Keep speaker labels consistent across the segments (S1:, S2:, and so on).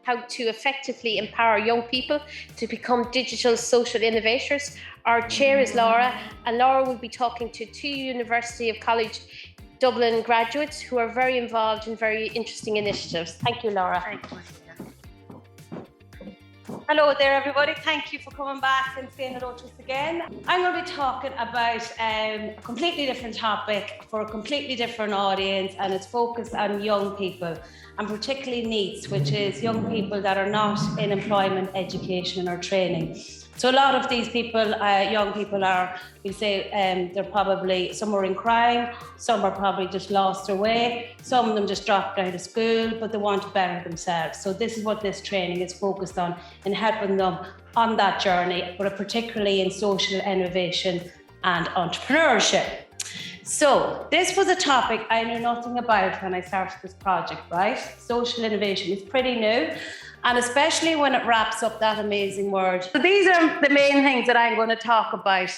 S1: how to effectively empower young people to become digital social innovators. Our chair is Laura, and Laura will be talking to two University of College Dublin graduates who are very involved in very interesting initiatives. Thank you, Laura.
S2: Thank you. Hello there, everybody. Thank you for coming back and saying hello to us again. I'm going to be talking about a completely different topic for a completely different audience, and it's focused on young people, and particularly NEETs, which is young people that are not in employment, education or training. So a lot of these people, young people are, we say, they're probably, some are in crime, some are probably just lost their way, some of them just dropped out of school, but they want to better themselves. So this is what this training is focused on, in helping them on that journey, but particularly in social innovation and entrepreneurship. So this was a topic I knew nothing about when I started this project, right? Social innovation is pretty new. And especially when it wraps up that amazing word. So these are the main things that I'm going to talk about.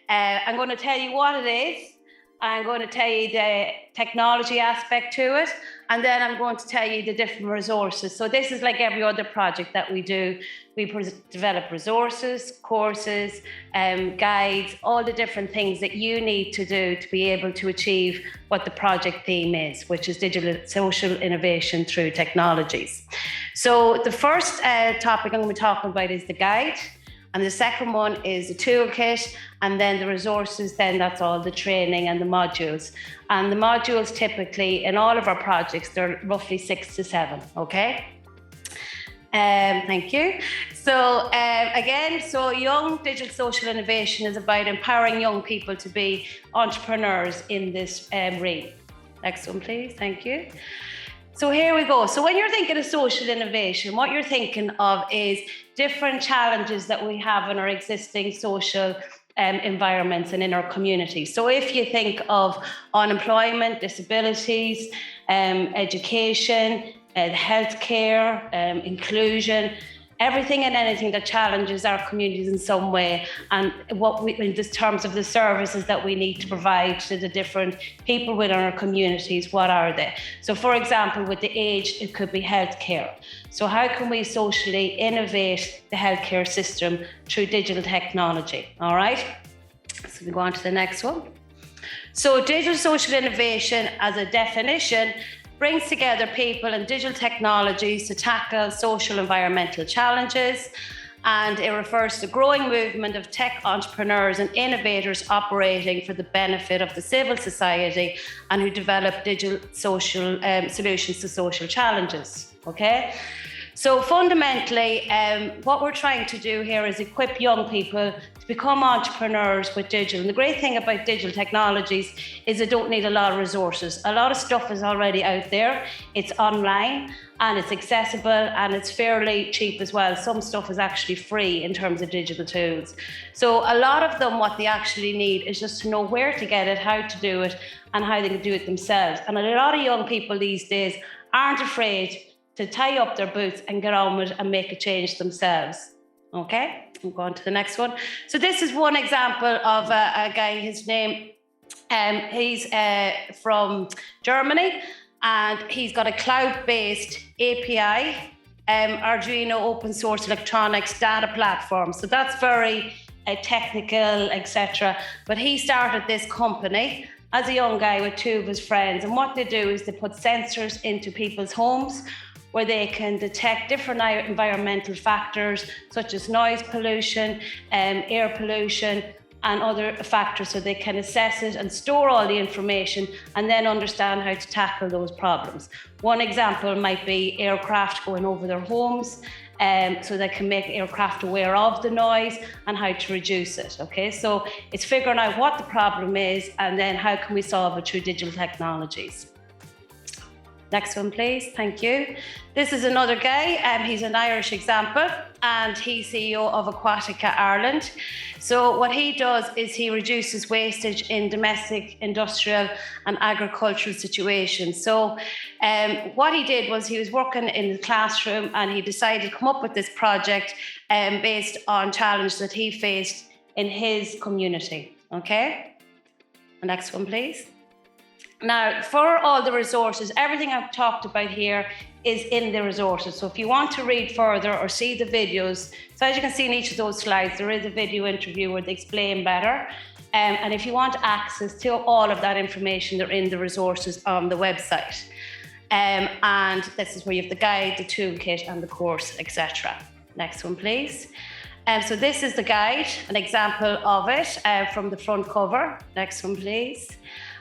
S2: I'm going to tell you what it is. I'm going to tell you the technology aspect to it. And then I'm going to tell you the different resources. So this is like every other project that we do. We develop resources, courses, guides, all the different things that you need to do to be able to achieve what the project theme is, which is digital social innovation through technologies. So the first topic I'm going to be talking about is the guide. And the second one is the toolkit, and then the resources, then that's all the training and the modules. And the modules typically, in all of our projects, they're roughly 6 to 7, okay? Thank you. So again, so young digital social innovation is about empowering young people to be entrepreneurs in this realm. Next one, please. Thank you. So here we go. So when you're thinking of social innovation, what you're thinking of is different challenges that we have in our existing social environments and in our community. So if you think of unemployment, disabilities, education, healthcare, inclusion, everything and anything that challenges our communities in some way, and what we, in terms of the services that we need to provide to the different people within our communities, what are they? So for example, with the age, it could be healthcare. So how can we socially innovate the healthcare system through digital technology? All right, so we go on to the next one. So digital social innovation as a definition brings together people and digital technologies to tackle social environmental challenges, and it refers to the growing movement of tech entrepreneurs and innovators operating for the benefit of the civil society and who develop digital social solutions to social challenges, okay? So fundamentally, what we're trying to do here is equip young people to become entrepreneurs with digital. And the great thing about digital technologies is they don't need a lot of resources. A lot of stuff is already out there. It's online and it's accessible and it's fairly cheap as well. Some stuff is actually free in terms of digital tools. So a lot of them, what they actually need is just to know where to get it, how to do it, and how they can do it themselves. And a lot of young people these days aren't afraid to tie up their boots and get on with it and make a change themselves. Okay, I'm going to the next one. So this is one example of a guy, his name, he's from Germany, and he's got a cloud-based API, Arduino open source electronics data platform. So that's very technical, etc. But he started this company as a young guy with two of his friends. And what they do is they put sensors into people's homes where they can detect different environmental factors such as noise pollution, air pollution, and other factors, so they can assess it and store all the information and then understand how to tackle those problems. One example might be aircraft going over their homes, so they can make aircraft aware of the noise and how to reduce it, okay? So it's figuring out what the problem is and then how can we solve it through digital technologies. Next one, please. Thank you. This is another guy. He's an Irish example, and he's CEO of Aquatica Ireland. So what he does is he reduces wastage in domestic, industrial, and agricultural situations. So what he did was he was working in the classroom, and he decided to come up with this project based on challenges that he faced in his community. Okay. Next one, please. Now, for all the resources, everything I've talked about here is in the resources. So if you want to read further or see the videos, so as you can see in each of those slides, there is a video interview where they explain better. And if you want access to all of that information, they're in the resources on the website. And this is where you have the guide, the toolkit, and the course, etc. Next one, please. So this is the guide, an example of it from the front cover. Next one, please.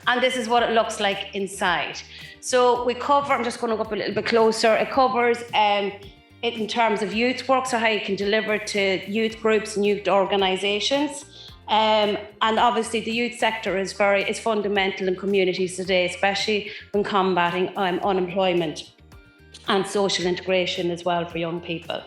S2: And this is what it looks like inside. So we cover, I'm just going to go up a little bit closer. It covers it in terms of youth work, so how you can deliver to youth groups and youth organisations. And obviously the youth sector is fundamental in communities today, especially when combating unemployment and social integration as well for young people.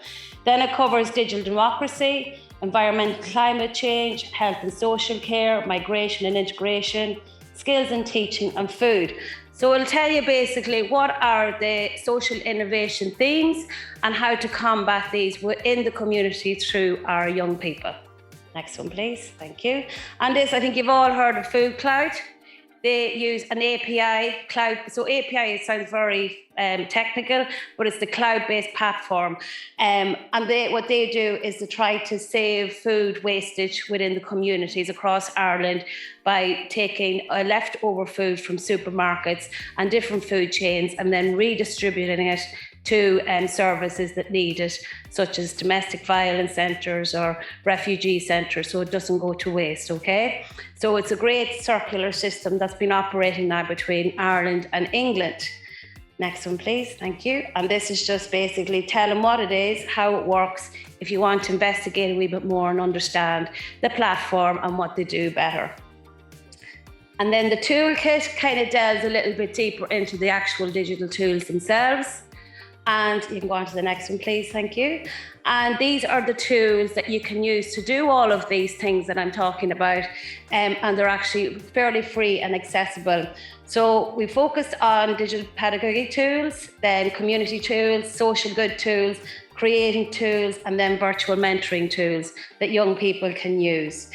S2: Then it covers digital democracy, environmental climate change, health and social care, migration and integration, skills in teaching and food. So it'll tell you basically what are the social innovation themes and how to combat these within the community through our young people. Next one, please. Thank you. And this, I think you've all heard of Food Cloud. They use an API cloud. So API, it sounds very technical, but it's the cloud-based platform. And what they do is to try to save food wastage within the communities across Ireland by taking leftover food from supermarkets and different food chains and then redistributing it to services that need it, such as domestic violence centres or refugee centres, so it doesn't go to waste, okay? So it's a great circular system that's been operating now between Ireland and England. Next one, please. Thank you. And this is just basically telling what it is, how it works, if you want to investigate a wee bit more and understand the platform and what they do better. And then the toolkit kind of delves a little bit deeper into the actual digital tools themselves. And you can go on to the next one, please. Thank you. And these are the tools that you can use to do all of these things that I'm talking about. And they're actually fairly free and accessible. So we focused on digital pedagogy tools, then community tools, social good tools, creating tools, and then virtual mentoring tools that young people can use.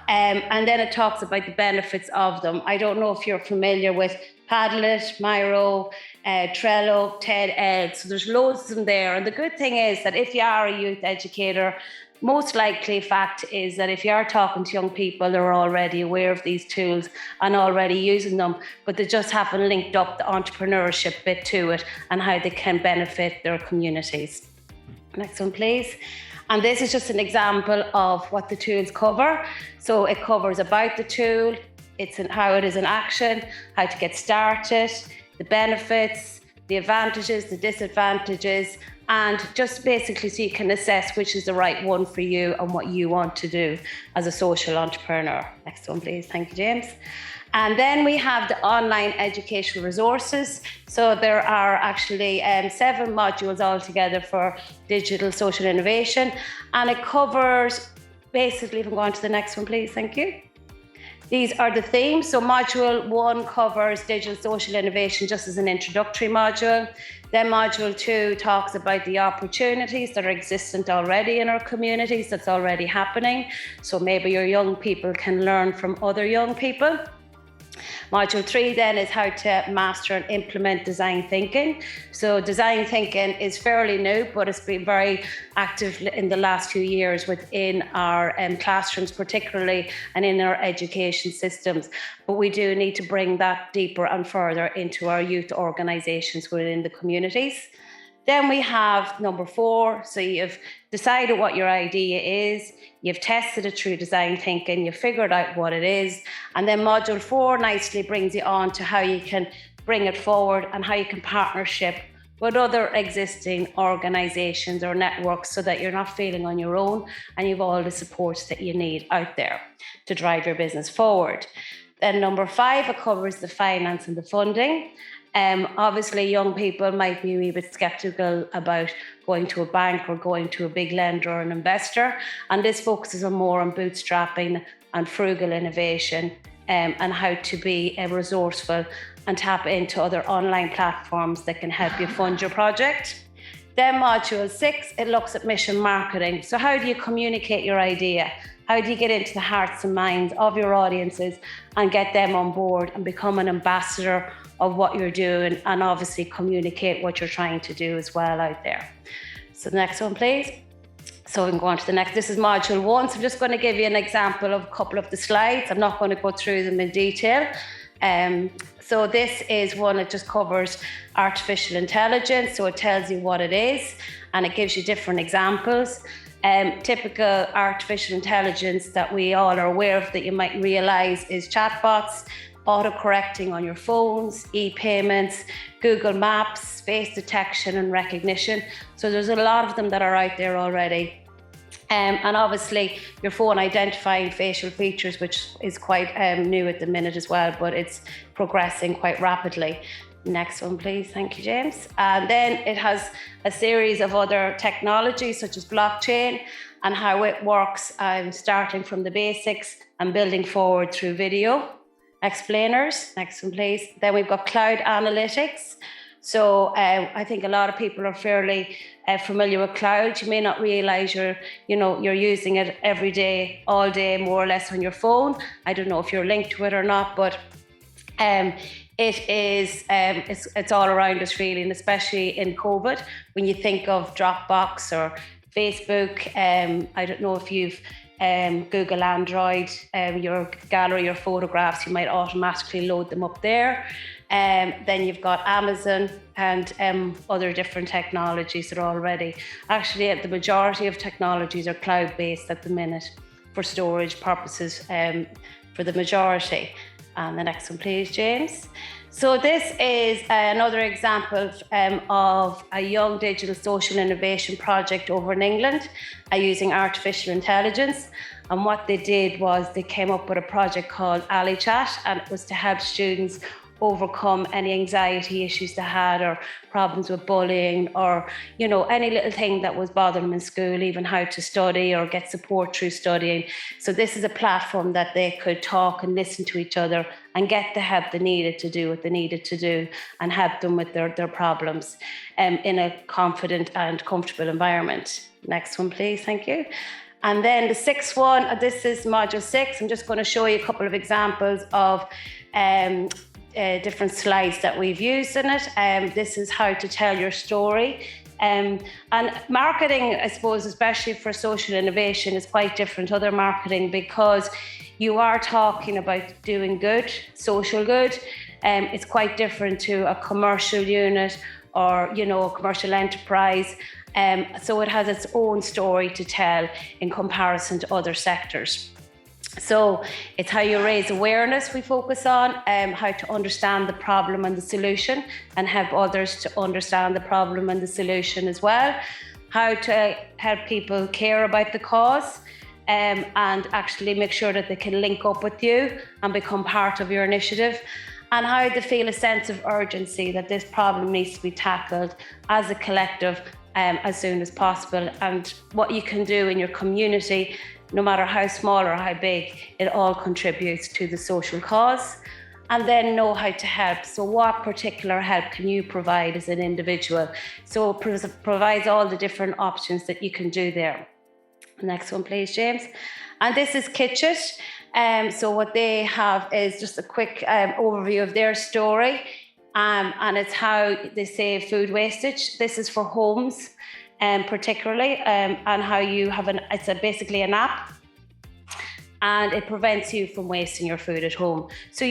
S2: And then it talks about the benefits of them. I don't know if you're familiar with Padlet, Miro, Trello, TED-Ed. So there's loads of them there. And the good thing is that if you are a youth educator, most likely fact is that if you are talking to young people, they're already aware of these tools and already using them, but they just haven't linked up the entrepreneurship bit to it and how they can benefit their communities. Next one, please. And this is just an example of what the tools cover. So it covers about the tool, how it is in action, how to get started, the benefits, the advantages, the disadvantages, and just basically so you can assess which is the right one for you and what you want to do as a social entrepreneur. Next one, please. Thank you, James. And then we have the online educational resources. So there are actually 7 modules altogether for digital social innovation. And it covers, basically, if I'm going to the next one, please, thank you. These are the themes. So module 1 covers digital social innovation just as an introductory module. Then module 2 talks about the opportunities that are existent already in our communities, that's already happening. So maybe your young people can learn from other young people. Module 3 then is how to master and implement design thinking. So design thinking is fairly new, but it's been very active in the last few years within our classrooms particularly and in our education systems. But we do need to bring that deeper and further into our youth organisations within the communities. Then we have number 4. So you've decided what your idea is, you've tested it through design thinking, you've figured out what it is. And then module 4 nicely brings you on to how you can bring it forward and how you can partnership with other existing organisations or networks so that you're not feeling on your own and you've all the supports that you need out there to drive your business forward. Then number 5, it covers the finance and the funding. Obviously, young people might be a wee bit sceptical about going to a bank or going to a big lender or an investor. And this focuses more on bootstrapping and frugal innovation and how to be resourceful and tap into other online platforms that can help you fund your project. Then module 6, it looks at mission marketing. So how do you communicate your idea? How do you get into the hearts and minds of your audiences and get them on board and become an ambassador of what you're doing, and obviously communicate what you're trying to do as well out there. So the next one, please. So we can go on to the next. This is module 1. So I'm just going to give you an example of a couple of the slides. I'm not going to go through them in detail. So this is one that just covers artificial intelligence. So it tells you what it is, and it gives you different examples. Typical artificial intelligence that we all are aware of that you might realize is chatbots, auto-correcting on your phones, e-payments, Google Maps, face detection and recognition. So there's a lot of them that are out there already. And obviously your phone identifying facial features, which is quite new at the minute as well, but it's progressing quite rapidly. Next one, please. Thank you, James. And then it has a series of other technologies such as blockchain and how it works, starting from the basics and building forward through video explainers. Next one, please. Then we've got cloud analytics. So I think a lot of people are fairly familiar with cloud. You may not realize you're using it every day, all day, more or less on your phone. I don't know if you're linked to it or not, but it's all around us really, and especially in COVID, when you think of Dropbox or Facebook. I don't know if you've Google Android, your gallery, your photographs, you might automatically load them up there. Then you've got Amazon and other different technologies that are already. Actually, the majority of technologies are cloud-based at the minute for storage purposes, for the majority. And the next one, please, James. So this is another example of a young digital social innovation project over in England using artificial intelligence. And what they did was they came up with a project called AliChat, and it was to help students overcome any anxiety issues they had, or problems with bullying, or any little thing that was bothering them in school, even how to study or get support through studying. So this is a platform that they could talk and listen to each other and get the help they needed to do what they needed to do, and help them with their problems in a confident and comfortable environment. Next one, please. Thank you. And then the sixth one, this is module 6. I'm just going to show you a couple of examples of different slides that we've used in it. This is how to tell your story. And marketing, I suppose, especially for social innovation, is quite different to other marketing, because you are talking about doing good, social good. It's quite different to a commercial unit or, a commercial enterprise. So it has its own story to tell in comparison to other sectors. So it's how you raise awareness we focus on, how to understand the problem and the solution, and help others to understand the problem and the solution as well. How to help people care about the cause, and actually make sure that they can link up with you and become part of your initiative. And how to feel a sense of urgency that this problem needs to be tackled as a collective as soon as possible. And what you can do in your community, no matter how small or how big, it all contributes to the social cause. And then know how to help. So what particular help can you provide as an individual? So it provides all the different options that you can do there. Next one, please, James. And this is Kitchet. So what they have is just a quick overview of their story. And it's how they save food wastage. This is for homes. Particularly, and how you have it's basically an app, and it prevents you from wasting your food at home. So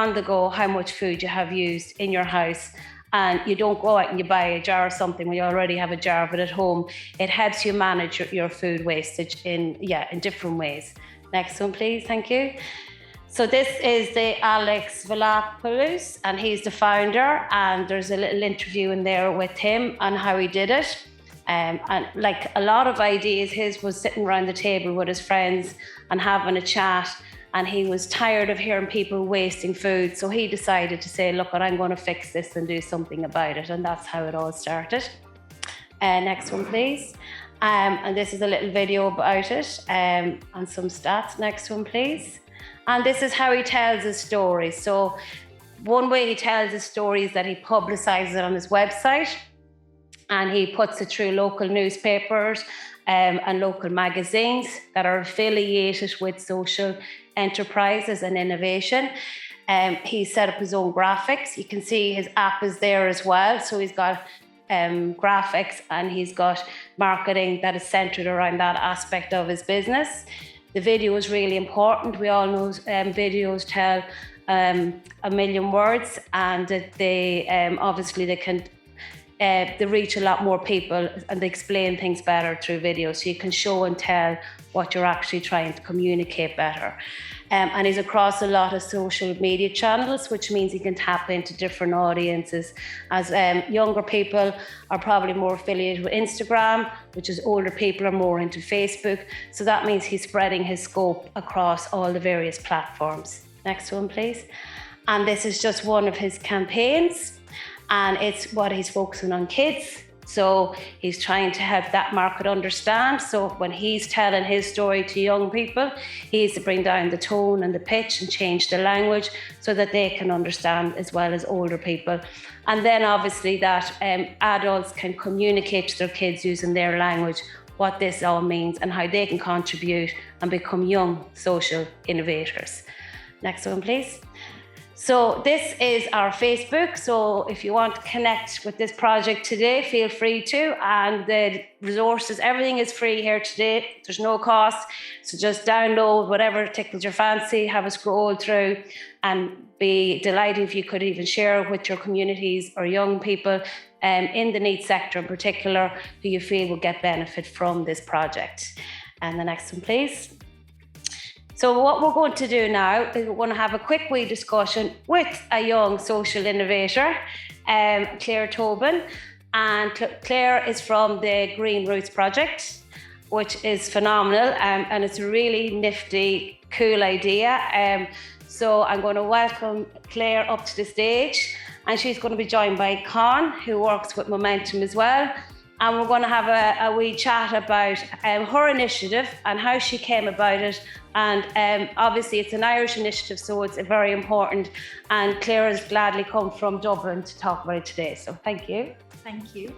S2: on the go how much food you have used in your house, and you don't go out and you buy a jar of something when you already have a jar of it at home. It helps you manage your food wastage in different ways. Next one, please. Thank you. So this is the Alex Velopoulos, and he's the founder, and there's a little interview in there with him on how he did it. And like a lot of ideas, his was sitting around the table with his friends and having a chat, and he was tired of hearing people wasting food. So he decided to say, look, I'm going to fix this and do something about it. And that's how it all started. Next one, please. And this is a little video about it and some stats. Next one, please. And this is how he tells his story. So one way he tells his story is that he publicizes it on his website. and he puts it through local newspapers and local magazines that are affiliated with social enterprises and innovation. He set up his own graphics. You can see his app is there as well. So he's got graphics, and he's got marketing that is centered around that aspect of his business. The video is really important. We all know videos tell a million words, and they obviously they reach a lot more people, and they explain things better through video, so you can show and tell what you're actually trying to communicate better. And he's across a lot of social media channels, which means he can tap into different audiences. As younger people are probably more affiliated with Instagram, which is older people are more into Facebook. So that means he's spreading his scope across all the various platforms. Next one, please. And this is just one of his campaigns, and it's what he's focusing on kids. So he's trying to help that market understand. So when he's telling his story to young people, he needs to bring down the tone and the pitch and change the language so that they can understand as well as older people. And then obviously that adults can communicate to their kids using their language what this all means and how they can contribute and become young social innovators. Next one, please. So this is our Facebook. So if you want to connect with this project today, feel free to. And the resources, everything is free here today. There's no cost. So just download whatever tickles your fancy, have a scroll through, and be delighted if you could even share it with your communities or young people in the needs sector in particular who you feel will get benefit from this project. And the next one, please. So what we're going to do now is we're going to have a quick wee discussion with a young social innovator, Claire Tobin. And Claire is from the Green Roots project, which is phenomenal, and it's a really nifty, cool idea. So I'm going to welcome Claire up to the stage, and she's going to be joined by Con, who works with Momentum as well. And we're going to have a wee chat about her initiative and how she came about it. And obviously it's an Irish initiative, so it's very important. And Claire has gladly come from Dublin to talk about it today. So thank you.
S3: Thank you.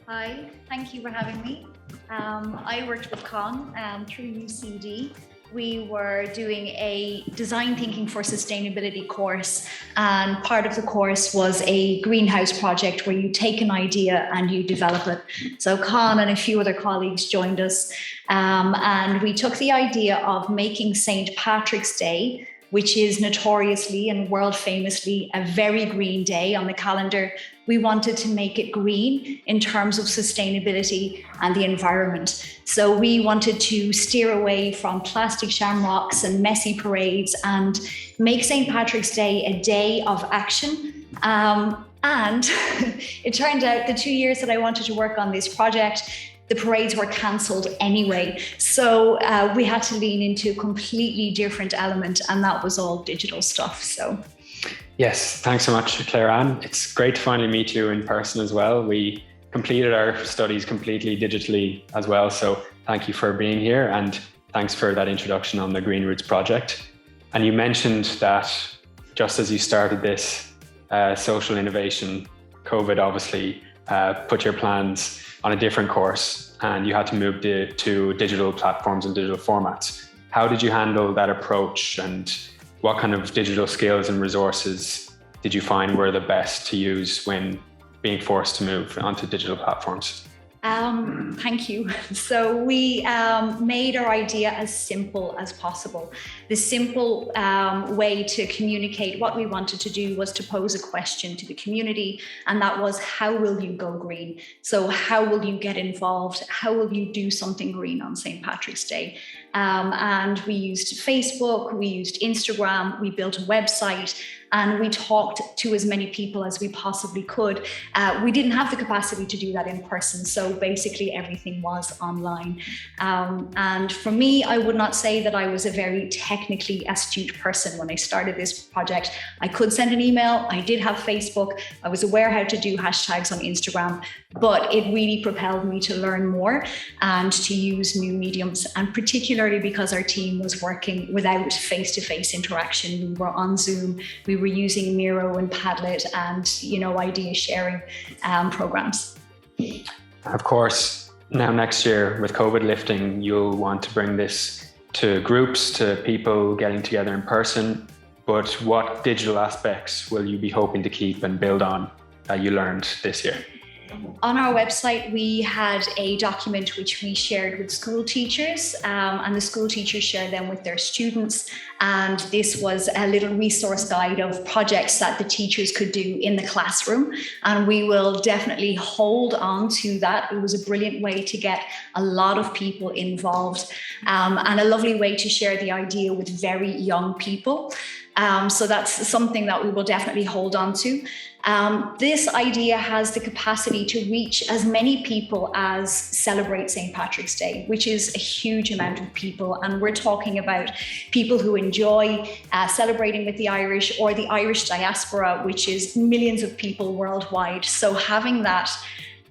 S3: Hi, thank you for having me. I worked with Con through UCD. We were doing a design thinking for sustainability course, and part of the course was a greenhouse project where you take an idea and you develop it. So Con and a few other colleagues joined us, and we took the idea of making St. Patrick's Day, which is notoriously and world famously a very green day on the calendar. We wanted to make it green in terms of sustainability and the environment. So we wanted to steer away from plastic shamrocks and messy parades and make St. Patrick's Day a day of action. And it turned out the 2 years that I wanted to work on this project, the parades were cancelled anyway. So we had to lean into a completely different element, and that was all digital stuff. So.
S4: Yes, thanks so much, Claire Ann. It's great to finally meet you in person as well. We completed our studies completely digitally as well. So thank you for being here, and thanks for that introduction on the Green Roots project. And you mentioned that just as you started this social innovation, COVID obviously put your plans on a different course, and you had to move to digital platforms and digital formats. How did you handle that approach, and what kind of digital skills and resources did you find were the best to use when being forced to move onto digital platforms?
S3: Thank you. So we made our idea as simple as possible. The simple way to communicate what we wanted to do was to pose a question to the community, and that was, how will you go green? So how will you get involved? How will you do something green on St. Patrick's Day? And we used Facebook, we used Instagram, we built a website, and we talked to as many people as we possibly could. We didn't have the capacity to do that in person, so basically everything was online. And for me, I would not say that I was a very technically astute person when I started this project. I could send an email, I did have Facebook, I was aware how to do hashtags on Instagram, but it really propelled me to learn more and to use new mediums, and particularly because our team was working without face-to-face interaction. We were on Zoom, we were using Miro and Padlet and, idea sharing programs.
S4: Of course, now next year with COVID lifting, you'll want to bring this to groups, to people getting together in person. But what digital aspects will you be hoping to keep and build on that you learned this year?
S3: On our website, we had a document which we shared with school teachers, and the school teachers shared them with their students. And this was a little resource guide of projects that the teachers could do in the classroom. And we will definitely hold on to that. It was a brilliant way to get a lot of people involved, and a lovely way to share the idea with very young people. So that's something that we will definitely hold on to. This idea has the capacity to reach as many people as celebrate St. Patrick's Day, which is a huge amount of people. And we're talking about people who enjoy celebrating with the Irish, or the Irish diaspora, which is millions of people worldwide. So having that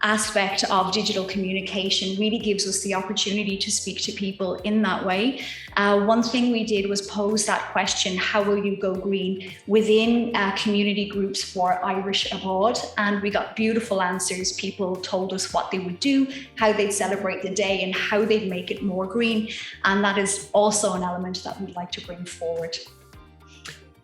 S3: aspect of digital communication really gives us the opportunity to speak to people in that way. One thing we did was pose that question, how will you go green, within community groups for Irish abroad? And we got beautiful answers. People told us what they would do, how they'd celebrate the day, and how they'd make it more green. And that is also an element that we'd like to bring forward.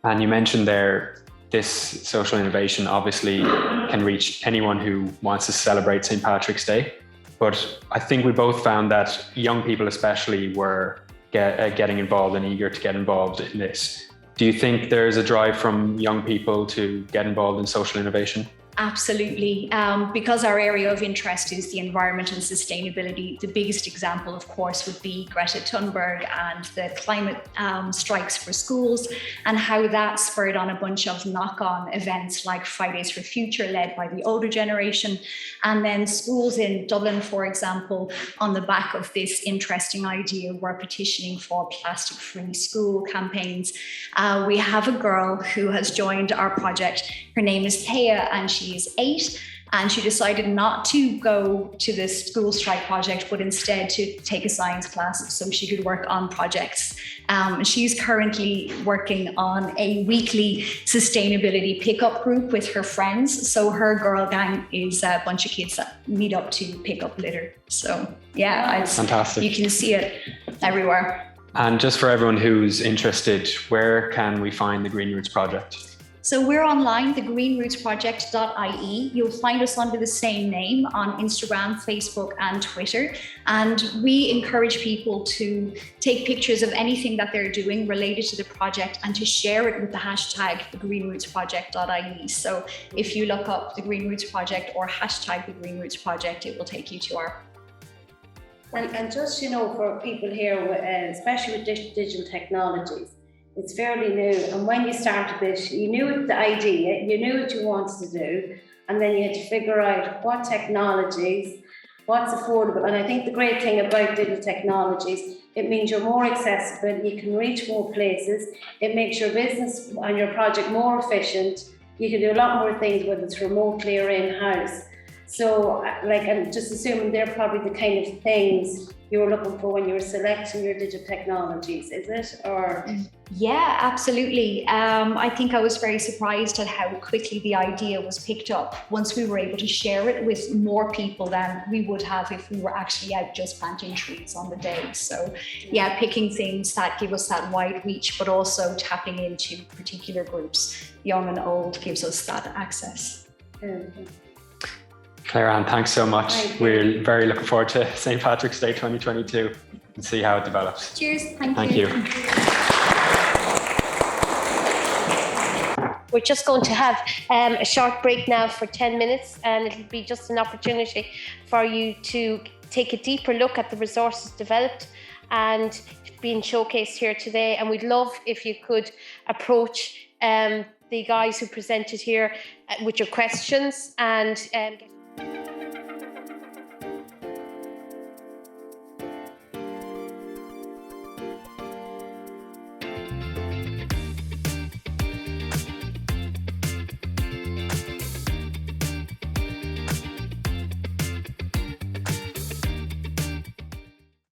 S4: And you mentioned there, this social innovation obviously can reach anyone who wants to celebrate St. Patrick's Day. But I think we both found that young people especially were getting involved and eager to get involved in this. Do you think there's a drive from young people to get involved in social innovation?
S3: Absolutely. Because our area of interest is the environment and sustainability, the biggest example, of course, would be Greta Thunberg and the climate strikes for schools, and how that spurred on a bunch of knock-on events like Fridays for Future, led by the older generation. And then schools in Dublin, for example, on the back of this interesting idea, were petitioning for plastic-free school campaigns. We have a girl who has joined our project. Her name is Thea, and she is 8, and she decided not to go to the school strike project, but instead to take a science class so she could work on projects. She's currently working on a weekly sustainability pickup group with her friends. So her girl gang is a bunch of kids that meet up to pick up litter. So yeah, it's
S4: fantastic.
S3: You can see it everywhere.
S4: And just for everyone who's interested, where can we find the Green Roots Project?
S3: So we're online, thegreenrootsproject.ie. You'll find us under the same name on Instagram, Facebook, and Twitter. And we encourage people to take pictures of anything that they're doing related to the project and to share it with the hashtag thegreenrootsproject.ie. So if you look up the Green Roots Project or hashtag the Green Roots Project, it will take you to our.
S2: And just, for people here, especially with digital technologies, it's fairly new, and when you started this, you knew the idea, you knew what you wanted to do, and then you had to figure out what technologies, what's affordable. And I think the great thing about digital technologies, it means you're more accessible, you can reach more places, it makes your business and your project more efficient, you can do a lot more things, whether it's remotely or in-house. So, I'm just assuming they're probably the kind of things you were looking for when you were selecting your digital technologies, is it? Or
S3: yeah, absolutely. I think I was very surprised at how quickly the idea was picked up once we were able to share it with more people than we would have if we were actually out just planting trees on the day. So yeah, picking things that give us that wide reach, but also tapping into particular groups, young and old, gives us that access.
S4: Claire-Anne, thanks so much. We're very looking forward to St. Patrick's Day 2022 and see how it develops.
S3: Cheers.
S4: Thank you.
S1: We're just going to have a short break now for 10 minutes, and it'll be just an opportunity for you to take a deeper look at the resources developed and being showcased here today. And we'd love if you could approach the guys who presented here with your questions and